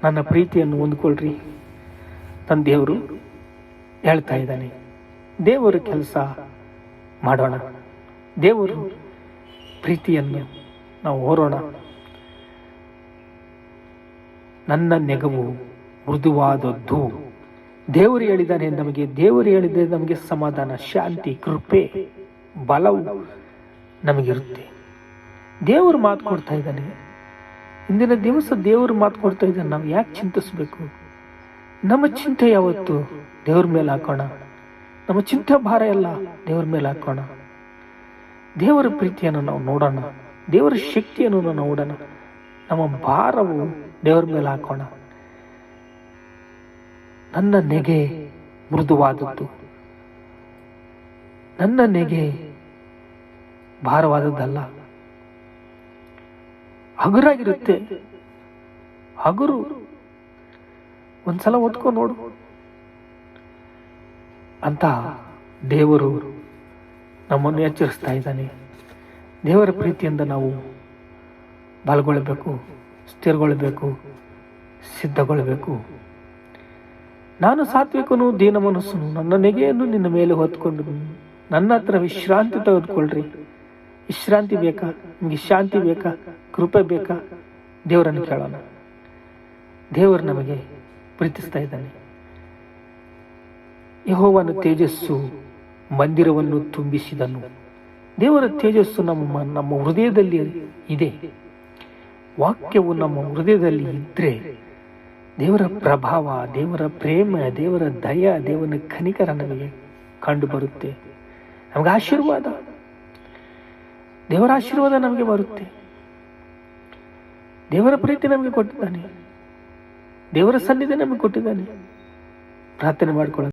ನನ್ನ ಪ್ರೀತಿಯನ್ನು ಹೊಂದ್ಕೊಳ್ರಿ. ನನ್ನ ದೇವರು ಹೇಳ್ತಾ ಇದ್ದಾನೆ. ದೇವರ ಕೆಲಸ ಮಾಡೋಣ, ದೇವರು ಪ್ರೀತಿಯನ್ನು ನಾವು ಹೋರೋಣ. ನನ್ನ ನೆಗವು ಮೃದುವಾದದ್ದು. ದೇವರು ಹೇಳಿದ್ದಾನೆ ನಮಗೆ. ದೇವರು ಹೇಳಿದರೆ ನಮಗೆ ಸಮಾಧಾನ, ಶಾಂತಿ, ಕೃಪೆ, ಬಲವು ನಮಗಿರುತ್ತೆ. ದೇವರು ಮಾತು ಕೊಡ್ತಾ ಇದ್ದಾನೆ. ಇಂದಿನ ದಿವಸ ದೇವರು ಮಾತು ಕೊಡ್ತಾ ಇದ್ದಾನೆ. ನಾವು ಯಾಕೆ ಚಿಂತಿಸಬೇಕು? ನಮ್ಮ ಚಿಂತೆ ಯಾವತ್ತು ದೇವ್ರ ಮೇಲೆ ಹಾಕೋಣ. ನಮ್ಮ ಚಿಂತೆ ಭಾರ ಎಲ್ಲ ದೇವ್ರ ಮೇಲೆ ಹಾಕೋಣ. ದೇವರ ಪ್ರೀತಿಯನ್ನು ನಾವು ನೋಡೋಣ, ದೇವರ ಶಕ್ತಿಯನ್ನು ನಾವು ನೋಡೋಣ. ನಮ್ಮ ಭಾರವು ದೇವರ ಮೇಲೆ ಹಾಕೋಣ. ನನ್ನ ನೆಗೆ ಮೃದುವಾದದ್ದು, ನನ್ನ ನೆಗೆ ಭಾರವಾದದ್ದಲ್ಲ. ಹಗುರಾಗಿರುತ್ತೆ. ಹಗುರು ಒಂದ್ಸಲ ಓದ್ಕೊಂಡು ನೋಡು ಅಂತ ದೇವರು ನಮ್ಮನ್ನು ಎಚ್ಚರಿಸ್ತಾ ಇದ್ದಾನೆ. ದೇವರ ಪ್ರೀತಿಯಿಂದ ನಾವು ಬಲಗೊಳ್ಳಬೇಕು, ಸ್ಥಿರಗೊಳ್ಳಬೇಕು, ಸಿದ್ಧಗೊಳ್ಳಬೇಕು. ನಾನು ಸಾತ್ವಿಕನು, ದೀನ ಮನಸ್ಸನು, ನನ್ನ ನೆಗೆಯನ್ನು ನಿನ್ನ ಮೇಲೆ ಹೊತ್ಕೊಂಡು ನನ್ನ ಹತ್ರ ವಿಶ್ರಾಂತಿ ತೆಗೆದುಕೊಳ್ಳ್ರಿ. ವಿಶ್ರಾಂತಿ ಬೇಕಾ? ನಿಮಗೆ ಶಾಂತಿ ಬೇಕಾ? ಕೃಪೆ ಬೇಕಾ? ದೇವರನ್ನು ಕೇಳೋಣ. ದೇವರು ನಮಗೆ ಪ್ರೀತಿಸ್ತಾ ಇದ್ದಾನೆ. ಯೆಹೋವನ ತೇಜಸ್ಸು ಮಂದಿರವನ್ನು ತುಂಬಿಸಿದನು. ದೇವರ ತೇಜಸ್ಸು ನಮ್ಮ ಹೃದಯದಲ್ಲಿ ಇದೆ. ವಾಕ್ಯವು ನಮ್ಮ ಹೃದಯದಲ್ಲಿ ಇದ್ರೆ ದೇವರ ಪ್ರಭಾವ, ದೇವರ ಪ್ರೇಮ, ದೇವರ ದಯ, ದೇವರ ಕನಿಕರ ನಮಗೆ ಕಂಡು ಬರುತ್ತೆ. ನಮಗೆ ಆಶೀರ್ವಾದ, ದೇವರ ಆಶೀರ್ವಾದ ನಮಗೆ ಬರುತ್ತೆ. ದೇವರ ಪ್ರೀತಿ ನಮಗೆ ಕೊಟ್ಟಿದ್ದಾನೆ, ದೇವರ ಸನ್ನಿಧಿ ನಮಗೆ ಕೊಟ್ಟಿದ್ದಾನೆ. ಪ್ರಾರ್ಥನೆ ಮಾಡಿಕೊಳ್ಳೋಣ.